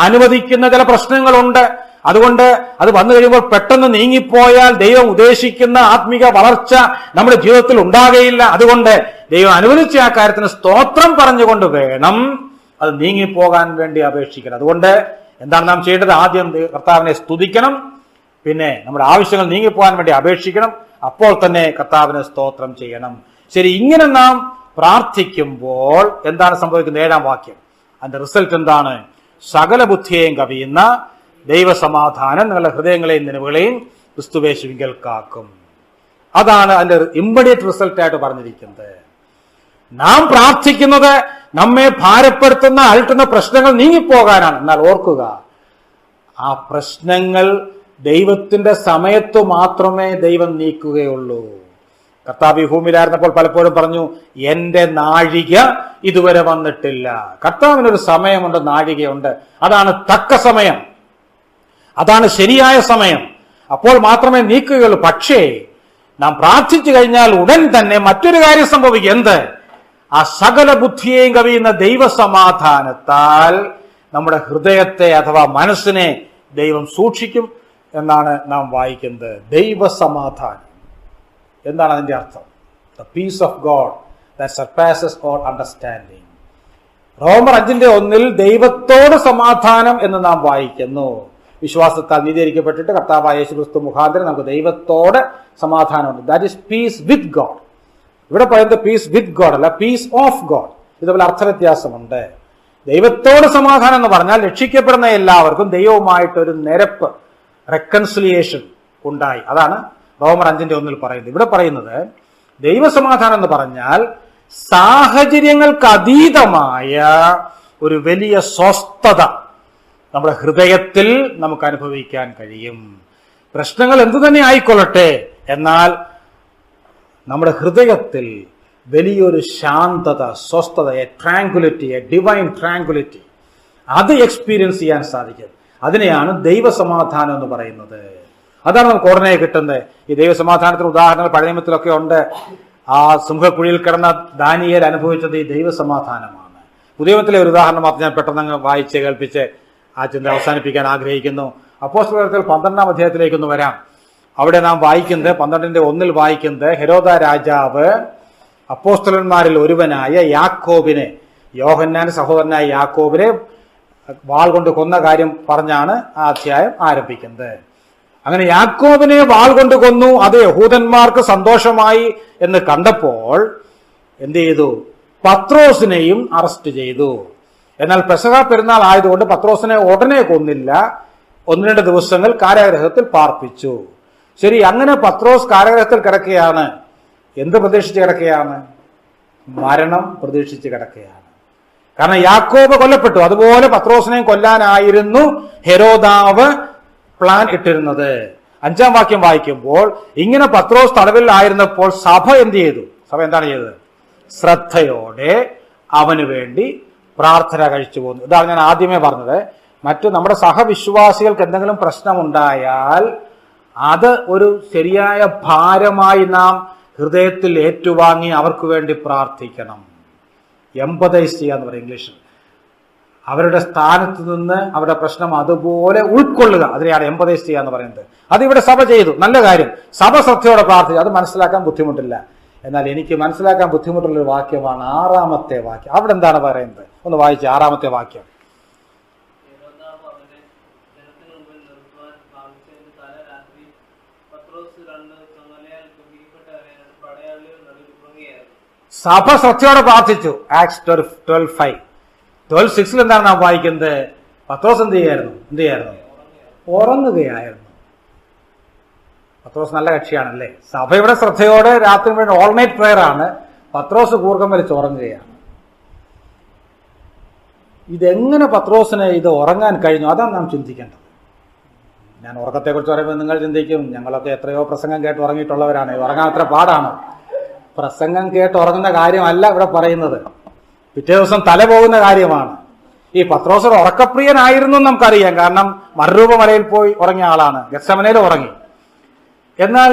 അനുവദിക്കുന്ന ചില പ്രശ്നങ്ങളുണ്ട്. അതുകൊണ്ട് അത് വന്നു കഴിയുമ്പോൾ പെട്ടെന്ന് നീങ്ങിപ്പോയാൽ ദൈവം ഉദ്ദേശിക്കുന്ന ആത്മീക വളർച്ച നമ്മുടെ ജീവിതത്തിൽ ഉണ്ടാകുകയില്ല. അതുകൊണ്ട് ദൈവം അനുവദിച്ച ആ കാര്യത്തിന് സ്തോത്രം പറഞ്ഞുകൊണ്ട് വേണം അത് നീങ്ങിപ്പോകാൻ വേണ്ടി അപേക്ഷിക്കണം. അതുകൊണ്ട് എന്താണ് നാം ചെയ്യേണ്ടത്? ആദ്യം കർത്താവിനെ സ്തുതിക്കണം, പിന്നെ നമ്മുടെ ആവശ്യങ്ങൾ നീങ്ങിപ്പോകാൻ വേണ്ടി അപേക്ഷിക്കണം, അപ്പോൾ തന്നെ കർത്താവിന് സ്തോത്രം ചെയ്യണം. ശരി, ഇങ്ങനെ നാം പ്രാർത്ഥിക്കുമ്പോൾ എന്താണ് സംഭവിക്കുന്നത്? 7-ാം വാക്യം, അതിന്റെ റിസൾട്ട് എന്താണ്? സകല ബുദ്ധിയെയും കവിയുന്ന ദൈവസമാധാനം നിങ്ങളുടെ ഹൃദയങ്ങളെയും നിലവുകളെയും ക്രിസ്തുവേശുവിങ്കൽ കാക്കും. അതാണ് അതിന്റെ ഇമ്മീഡിയറ്റ് റിസൾട്ടായിട്ട് പറഞ്ഞിരിക്കുന്നത്. നാം പ്രാർത്ഥിക്കുന്നത് നമ്മെ ഭാരപ്പെടുത്തുന്ന അലട്ടുന്ന പ്രശ്നങ്ങൾ നീങ്ങിപ്പോകാനാണ്. എന്നാൽ ഓർക്കുക, ആ പ്രശ്നങ്ങൾ ദൈവത്തിന്റെ സമയത്ത് മാത്രമേ ദൈവം നീക്കുകയുള്ളൂ. കർത്താവ് ഈ ഭൂമിയിലായിരുന്നപ്പോൾ പലപ്പോഴും പറഞ്ഞു, എന്റെ നാഴിക ഇതുവരെ വന്നിട്ടില്ല. കർത്താവിനൊരു സമയമുണ്ട്, നാഴികയുണ്ട്. അതാണ് തക്ക സമയം, അതാണ് ശരിയായ സമയം. അപ്പോൾ മാത്രമേ നീക്കുകയുള്ളൂ. പക്ഷേ നാം പ്രാർത്ഥിച്ചു കഴിഞ്ഞാൽ ഉടൻ തന്നെ മറ്റൊരു കാര്യം സംഭവിക്കും. എന്ത്? ആ സകല ബുദ്ധിയെയും കവിയുന്ന ദൈവസമാധാനത്താൽ നമ്മുടെ ഹൃദയത്തെ അഥവാ മനസ്സിനെ ദൈവം സൂക്ഷിക്കും എന്നാണ് നാം വായിക്കുന്നത്. ദൈവസമാധാനം എന്താണ് അതിന്റെ അർത്ഥം? The peace of God that surpasses all understanding. റോമർ 5:1 ദൈവത്തോട് സമാധാനം എന്ന് നാം വായിക്കുന്നു. വിശ്വാസത്താൽ നീതീകരിക്കപ്പെട്ടിട്ട് കർത്താവായ യേശുക്രിസ്തു മുഖാന്തരം നമുക്ക് ദൈവത്തോട് സമാധാനമുണ്ട്. That is peace with God. ഇവിടെ പറയുന്നത് പീസ് വിത്ത് ഗോഡ് അല്ല, പീസ് ഓഫ് ഗോഡ്. ഇതുപോലെ അർത്ഥവ്യത്യാസമുണ്ട്. ദൈവത്തോട് സമാധാനം എന്ന് പറഞ്ഞാൽ രക്ഷിക്കപ്പെടുന്ന എല്ലാവർക്കും ദൈവവുമായിട്ടൊരു നിരപ്പ്, റെക്കൺസിലിയേഷൻ ഉണ്ടായി. അതാണ് റോമർ 5:1 പറയുന്നത്. ഇവിടെ പറയുന്നത് ദൈവസമാധാനം എന്ന് പറഞ്ഞാൽ സാഹചര്യങ്ങൾക്ക് അതീതമായ ഒരു വലിയ സ്വസ്ഥത നമ്മുടെ ഹൃദയത്തിൽ നമുക്ക് അനുഭവിക്കാൻ കഴിയും. പ്രശ്നങ്ങൾ എന്തു തന്നെ ആയിക്കൊള്ളട്ടെ, എന്നാൽ നമ്മുടെ ഹൃദയത്തിൽ വലിയൊരു ശാന്തത, സ്വസ്ഥത, ട്രാങ്കുലിറ്റി, ഡിവൈൻ ട്രാങ്കുലിറ്റി, അത് എക്സ്പീരിയൻസ് ചെയ്യാൻ സാധിക്കും. അതിനെയാണ് ദൈവസമാധാനം എന്ന് പറയുന്നത്. അതാണ് നമുക്ക് ഉടനെ കിട്ടുന്നത്. ഈ ദൈവസമാധാനത്തിന് ഉദാഹരണങ്ങൾ പഴയ നിയമത്തിലൊക്കെ ഉണ്ട്. ആ സിംഹക്കുഴിയിൽ കിടന്ന ദാനിയേൽ അനുഭവിച്ചത് ഈ ദൈവസമാധാനമാണ്. പുതിയ നിയമത്തിലെ ഒരു ഉദാഹരണം മാത്രം ഞാൻ പെട്ടെന്ന് വായിച്ച് കേൾപ്പിച്ച് ആ ചിന്ത അവസാനിപ്പിക്കാൻ ആഗ്രഹിക്കുന്നു. അപ്പോസ്തലപ്രവൃത്തികൾ 12-ാം അധ്യായത്തിലേക്കൊന്ന് വരാം. അവിടെ നാം വായിക്കുന്നത് 12:1 വായിക്കുന്നത്, ഹെരോദ രാജാവ് അപ്പോസ്തലന്മാരിൽ ഒരുവനായ യാക്കോബിനെ, യോഹന്നാന്റെ സഹോദരനായ യാക്കോബിനെ വാൾ കൊണ്ട് കൊന്ന കാര്യം പറഞ്ഞാണ് ആ അധ്യായം ആരംഭിക്കുന്നത്. അങ്ങനെ യാക്കോബിനെ വാൾ കൊണ്ട് കൊന്നു, അത് യഹൂദന്മാർക്ക് സന്തോഷമായി എന്ന് കണ്ടപ്പോൾ എന്ത് ചെയ്തു? പത്രോസിനെയും അറസ്റ്റ് ചെയ്തു. എന്നാൽ പെസഹ പെരുന്നാൾ ആയതുകൊണ്ട് പത്രോസിനെ ഉടനെ കൊന്നില്ല. 1-2 ദിവസങ്ങൾ കാരാഗൃഹത്തിൽ പാർപ്പിച്ചു. ശരി, അങ്ങനെ പത്രോസ് കാരാഗൃഹത്തിൽ കിടക്കുകയാണ്. എന്ത് പ്രതീക്ഷിച്ച് കിടക്കുകയാണ്? മരണം പ്രതീക്ഷിച്ച് കിടക്കുകയാണ്. കാരണം യാക്കോബ് കൊല്ലപ്പെട്ടു. അതുപോലെ പത്രോസിനെയും കൊല്ലാനായിരുന്നു ഹെരോദാവ് പ്ലാൻ ഇട്ടിരുന്നത്. 5-ാം വാക്യം വായിക്കുമ്പോൾ, ഇങ്ങനെ പത്രോസ് തടവിൽ ആയിരുന്നപ്പോൾ സഭ എന്ത് ചെയ്തു? സഭ എന്താണ് ചെയ്തത്? ശ്രദ്ധയോടെ അവന് വേണ്ടി പ്രാർത്ഥന കഴിച്ചു പോകുന്നു. ഇതാണ് ഞാൻ ആദ്യമേ പറഞ്ഞത്. മറ്റു നമ്മുടെ സഹവിശ്വാസികൾക്ക് എന്തെങ്കിലും പ്രശ്നമുണ്ടായാൽ അത് ഒരു ശരിയായ ഭാരമായി നാം ഹൃദയത്തിൽ ഏറ്റുവാങ്ങി അവർക്ക് വേണ്ടി പ്രാർത്ഥിക്കണം. എംപതൈസ് ചെയ്യാന്ന് പറയും ഇംഗ്ലീഷിൽ. അവരുടെ സ്ഥാനത്ത് നിന്ന് അവരുടെ പ്രശ്നം അതുപോലെ ഉൾക്കൊള്ളുക, അതിനെയാണ് എംപതൈസ് ചെയ്യാന്ന് പറയുന്നത്. അതിവിടെ സഭ ചെയ്തു, നല്ല കാര്യം. സഭ ശ്രദ്ധയോടെ പ്രാർത്ഥിച്ചു, അത് മനസ്സിലാക്കാൻ ബുദ്ധിമുട്ടില്ല. എന്നാൽ എനിക്ക് മനസ്സിലാക്കാൻ ബുദ്ധിമുട്ടുള്ളൊരു വാക്യമാണ് 6-ാമത്തെ വാക്യം. അവിടെ എന്താണ് പറയുന്നത്? ഒന്ന് വായിച്ച് 6-ാമത്തെ വാക്യം. സഭ ശ്രദ്ധയോടെ പ്രാർത്ഥിച്ചു. ആക്ട്സ് 12:5. 12:6 എന്താണ് നാം വായിക്കുന്നത്? പത്രോസ് എന്ത് ചെയ്യായിരുന്നു? ഉറങ്ങുകയായിരുന്നു. പത്രോസ് നല്ല കക്ഷിയാണല്ലേ. സഭയുടെ ശ്രദ്ധയോടെ രാത്രി വേണ്ടി ഓൾ നൈറ്റ് പ്രെയർ ആണ്. പത്രോസ് കൂർക്കം വലിച്ച് ഉറങ്ങുകയാണ്. ഇതെങ്ങനെ പത്രോസിന് ഇത് ഉറങ്ങാൻ കഴിഞ്ഞു? അതാണ് നാം ചിന്തിക്കേണ്ടത്. ഞാൻ ഉറക്കത്തെക്കുറിച്ച് പറയുമ്പോൾ നിങ്ങൾ ചിന്തിക്കും, ഞങ്ങളൊക്കെ എത്രയോ പ്രസംഗം കേട്ട് ഉറങ്ങിയിട്ടുള്ളവരാണ്, ഉറങ്ങാൻ അത്ര പാടാണ്. പ്രസംഗം കേട്ട് ഉറങ്ങുന്ന കാര്യമല്ല ഇവിടെ പറയുന്നത്, പിറ്റേ ദിവസം തല പോകുന്ന കാര്യമാണ്. ഈ പത്രോസ് ഉറക്കപ്രിയനായിരുന്നു നമുക്കറിയാം, കാരണം മറുരൂപമലയിൽ പോയി ഉറങ്ങിയ ആളാണ്, ഗെത്സമനയിൽ ഉറങ്ങി. എന്നാൽ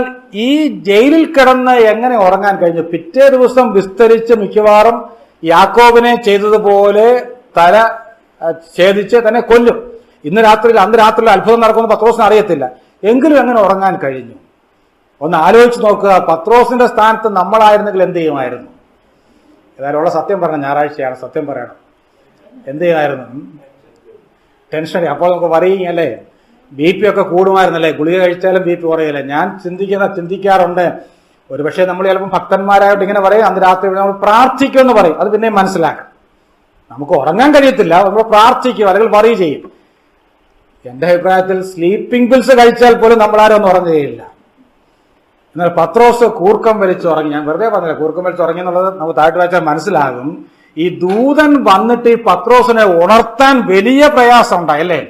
ഈ ജയിലിൽ കിടന്ന് എങ്ങനെ ഉറങ്ങാൻ കഴിഞ്ഞു? പിറ്റേ ദിവസം വിസ്തരിച്ച് മിക്കവാറും യാക്കോബിനെ ചെയ്തതുപോലെ തല ഛേദിച്ച് തന്നെ കൊല്ലും. അന്ന് രാത്രിയിൽ അത്ഭുതം നടക്കുമെന്ന് പത്രോസിന് അറിയത്തില്ല. എങ്കിലും എങ്ങനെ ഉറങ്ങാൻ കഴിഞ്ഞു? ഒന്ന് ആലോചിച്ച് നോക്കുക. പത്രോസിന്റെ സ്ഥാനത്ത് നമ്മളായിരുന്നെങ്കിൽ എന്ത് ചെയ്യുമായിരുന്നു? ഏതായാലും ഉള്ള സത്യം പറഞ്ഞ ഞായറാഴ്ചയാണ്, സത്യം പറയണം. എന്ത് ചെയ്യുമായിരുന്നു? ടെൻഷൻ. അപ്പോൾ നമുക്ക് പറയും അല്ലേ, BP ഒക്കെ കൂടുമായിരുന്നല്ലേ, ഗുളിക കഴിച്ചാലും BP കുറയല്ലേ. ഞാൻ ചിന്തിക്കാറുണ്ട്, ഒരുപക്ഷെ നമ്മൾ ചിലപ്പോൾ ഭക്തന്മാരായിട്ട് ഇങ്ങനെ പറയും, അന്ന് രാത്രി നമ്മൾ പ്രാർത്ഥിക്കുമെന്ന് പറയും. അത് പിന്നെ മനസ്സിലാക്കാം. നമുക്ക് ഉറങ്ങാൻ കഴിയത്തില്ല, നമ്മൾ പ്രാർത്ഥിക്കും അല്ലെങ്കിൽ വറി ചെയ്യും. എന്റെ അഭിപ്രായത്തിൽ സ്ലീപ്പിംഗ് പിൽസ് കഴിച്ചാൽ പോലും നമ്മളാരും ഒന്നും ഉറങ്ങുകയില്ല. എന്നാൽ പത്രോസ് കൂർക്കം വലിച്ച് ഉറങ്ങി. ഞാൻ വെറുതെ പറഞ്ഞില്ല, കൂർക്കം വലിച്ച് ഉറങ്ങി എന്നുള്ളത് നമുക്ക് താഴ്ത്തി വായിച്ചാൽ മനസ്സിലാകും. ഈ ദൂതൻ വന്നിട്ട് ഈ പത്രോസിനെ ഉണർത്താൻ വലിയ പ്രയാസം ഉണ്ടായല്ലേ.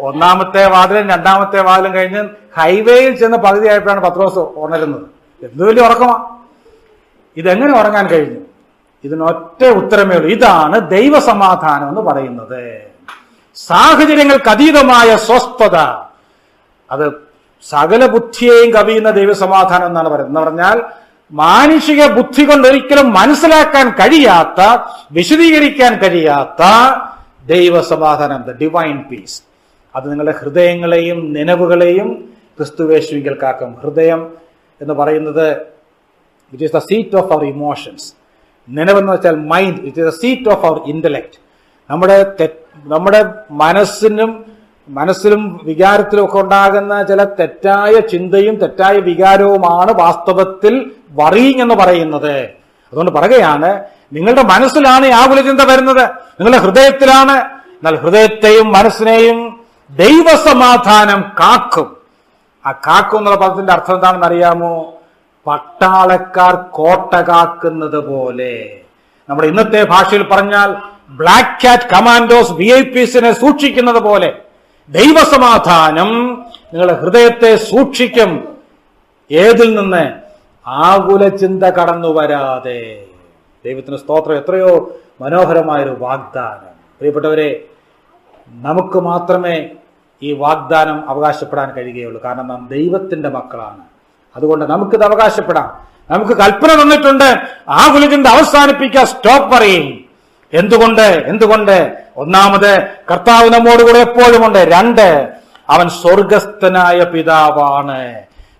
ഒന്നാമത്തെ വാതിലും രണ്ടാമത്തെ വാതിലും കഴിഞ്ഞ് ഹൈവേയിൽ ചെന്ന് പകുതിയായപ്പോഴാണ് പത്രോസ് ഉണരുന്നത്. എന്ത് വലിയ ഉറക്കമാ! ഇതെങ്ങനെ ഉറങ്ങാൻ കഴിഞ്ഞു? ഇതിനൊറ്റ ഉത്തരമേ ഉള്ളൂ. ഇതാണ് ദൈവസമാധാനം എന്ന് പറയുന്നത്. സാഹചര്യങ്ങൾക്ക് അതീതമായ സ്വസ്ഥത, അത് സകല ബുദ്ധിയെയും കവിയുന്ന ദൈവസമാധാനം എന്നാണ് പറയുന്നത്. എന്ന് പറഞ്ഞാൽ മാനുഷിക ബുദ്ധി കൊണ്ട് ഒരിക്കലും മനസ്സിലാക്കാൻ കഴിയാത്ത, വിശദീകരിക്കാൻ കഴിയാത്ത ദൈവസമാധാനം, ദ ഡിവൈൻ പീസ്. അത് നിങ്ങളുടെ ഹൃദയങ്ങളെയും നനവുകളെയും ക്രിസ്തുവേശുവിൽ കാക്കും. ഹൃദയം എന്ന് പറയുന്നത് it is the seat of our emotions. നനവെന്ന് വെച്ചാൽ mind, it is the seat of our intellect. നമ്മുടെ മനസ്സിലും വികാരത്തിലും ഒക്കെ ഉണ്ടാകുന്ന ചില തെറ്റായ ചിന്തയും തെറ്റായ വികാരവുമാണ് വാസ്തവത്തിൽ വറിയിങ് എന്ന് പറയുന്നത്. അതുകൊണ്ട് പറയുകയാണ്, നിങ്ങളുടെ മനസ്സിലാണ് ഈ ആകുല ചിന്ത വരുന്നത്, നിങ്ങളുടെ ഹൃദയത്തിലാണ്. എന്നാൽ ഹൃദയത്തെയും മനസ്സിനെയും ദൈവസമാധാനം കാക്കും. ആ കാക്കും എന്നുള്ള പദത്തിന്റെ അർത്ഥം എന്താണെന്ന് അറിയാമോ? പട്ടാളക്കാർ കോട്ട കാക്കുന്നത് പോലെ. നമ്മുടെ ഇന്നത്തെ ഭാഷയിൽ പറഞ്ഞാൽ ബ്ലാക്ക് കാറ്റ് കമാൻഡോസ് VIPസിനെ സൂക്ഷിക്കുന്നത് പോലെ ദൈവസമാധാനം നിങ്ങളുടെ ഹൃദയത്തെ സൂക്ഷിക്കും. ഏതിൽ നിന്ന്? ആകുല ചിന്ത കടന്നു വരാതെ. ദൈവത്തിന് സ്തോത്രം. എത്രയോ മനോഹരമായൊരു വാഗ്ദാനം. പ്രിയപ്പെട്ടവരെ, നമുക്ക് മാത്രമേ ഈ വാഗ്ദാനം അവകാശപ്പെടാൻ കഴിയുകയുള്ളൂ. കാരണം നാം ദൈവത്തിന്റെ മക്കളാണ്. അതുകൊണ്ട് നമുക്കിത് അവകാശപ്പെടാം. നമുക്ക് കൽപ്പന തന്നിട്ടുണ്ട്, ആകുല ചിന്ത അവസാനിപ്പിക്കുക, സ്റ്റോപ്പ് പറയും. എന്തുകൊണ്ട്? ഒന്നാമത്, കർത്താവ് നമ്മോടുകൂടെ എപ്പോഴുമുണ്ട്. 2, അവൻ സ്വർഗസ്ഥനായ പിതാവാണ്.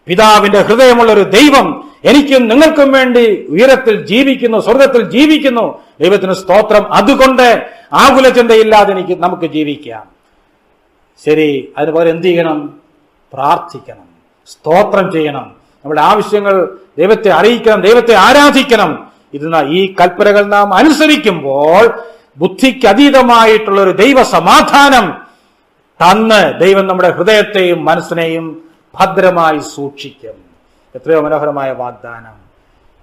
പിതാവിന്റെ ഹൃദയമുള്ള ഒരു ദൈവം എനിക്കും നിങ്ങൾക്കും വേണ്ടി ഉയരത്തിൽ ജീവിക്കുന്നു, സ്വർഗത്തിൽ ജീവിക്കുന്നു. ദൈവത്തിന് സ്തോത്രം. അതുകൊണ്ട് ആകുല ചിന്തയില്ലാതെ നമുക്ക് ജീവിക്കാം. ശരി, അതിന് പകരം എന്ത് ചെയ്യണം? പ്രാർത്ഥിക്കണം, സ്തോത്രം ചെയ്യണം, നമ്മുടെ ആവശ്യങ്ങൾ ദൈവത്തെ അറിയിക്കണം, ദൈവത്തെ ആരാധിക്കണം. ഈ കൽപ്പനകൾ നാം അനുസരിക്കുമ്പോൾ ബുദ്ധിക്ക് അതീതമായിട്ടുള്ള ഒരു ദൈവ സമാധാനം തന്ന് ദൈവം നമ്മുടെ ഹൃദയത്തെയും മനസ്സിനെയും ഭദ്രമായി സൂക്ഷിക്കും. എത്രയോ മനോഹരമായ വാഗ്ദാനം.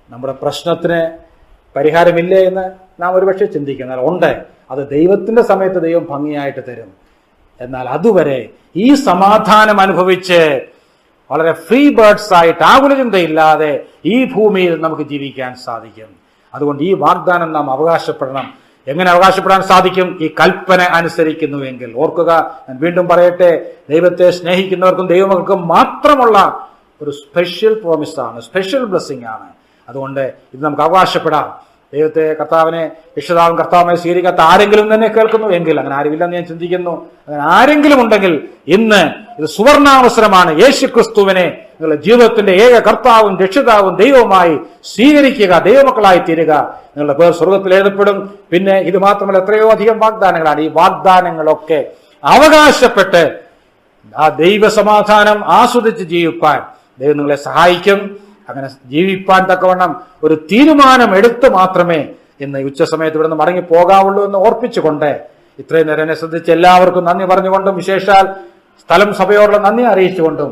നമ്മുടെ പ്രശ്നത്തിന് പരിഹാരമില്ലേ എന്ന് നാം ഒരുപക്ഷെ ചിന്തിക്കുന്ന ഉണ്ട്. അത് ദൈവത്തിന്റെ സമയത്ത് ദൈവം ഭംഗിയായിട്ട് തരും. എന്നാൽ അതുവരെ ഈ സമാധാനം അനുഭവിച്ച് വളരെ ഫ്രീ ബേർഡ്സ് ആയിട്ട് ആകുല ചിന്തയില്ലാതെ ഈ ഭൂമിയിൽ നമുക്ക് ജീവിക്കാൻ സാധിക്കും. അതുകൊണ്ട് ഈ വാഗ്ദാനം നാം അവകാശപ്പെടണം. എങ്ങനെ അവകാശപ്പെടാൻ സാധിക്കും? ഈ കൽപ്പന അനുസരിക്കുന്നുവെങ്കിൽ. ഓർക്കുക, ഞാൻ വീണ്ടും പറയട്ടെ, ദൈവത്തെ സ്നേഹിക്കുന്നവർക്കും ദൈവമക്കൾക്കും മാത്രമുള്ള ഒരു സ്പെഷ്യൽ പ്രോമിസാണ്, സ്പെഷ്യൽ ബ്ലെസ്സിംഗ് ആണ്. അതുകൊണ്ട് ഇത് നമുക്ക് അവകാശപ്പെടാം. ദൈവത്തെ, കർത്താവിനെ രക്ഷിതാവും കർത്താവുമായി സ്വീകരിക്കാത്ത ആരെങ്കിലും തന്നെ കേൾക്കുന്നു എങ്കിൽ, അങ്ങനെ ആരുമില്ലെന്ന് ഞാൻ ചിന്തിക്കുന്നു, അങ്ങനെ ആരെങ്കിലും ഉണ്ടെങ്കിൽ ഇന്ന് ഇത് സുവർണാവസരമാണ്. യേശുക്രിസ്തുവിനെ നിങ്ങളുടെ ജീവിതത്തിന്റെ ഏക കർത്താവും രക്ഷിതാവും ദൈവവുമായി സ്വീകരിക്കുക, ദൈവമക്കളായി തീരുക. നിങ്ങളുടെ പേർ സ്വർഗത്തിൽ എഴുതപ്പെടും. പിന്നെ ഇത് മാത്രമല്ല, എത്രയോ അധികം വാഗ്ദാനങ്ങളാണ്. ഈ വാഗ്ദാനങ്ങളൊക്കെ അവകാശപ്പെട്ട് ആ ദൈവസമാധാനം ആസ്വദിച്ച് ജീവിപ്പാൻ ദൈവം നിങ്ങളെ സഹായിക്കും. അങ്ങനെ ജീവിപ്പാൻ തക്കവണ്ണം ഒരു തീരുമാനം എടുത്ത് മാത്രമേ ഇന്ന് ഉച്ചസമയത്ത് ഇവിടെ നിന്ന് മടങ്ങി പോകാവുള്ളൂ എന്ന് ഓർപ്പിച്ചുകൊണ്ട് ഇത്രയും നേരം എന്നെ ശ്രദ്ധിച്ച് എല്ലാവർക്കും നന്ദി പറഞ്ഞുകൊണ്ടും വിശേഷാൽ സ്ഥലം സഭയോടുള്ള നന്ദി അറിയിച്ചുകൊണ്ടും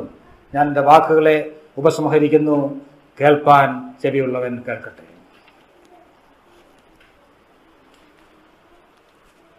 ഞാൻ എൻ്റെ വാക്കുകളെ ഉപസംഹരിക്കുന്നു. കേൾപ്പാൻ ചെവിയുള്ളവൻ കേൾക്കട്ടെ.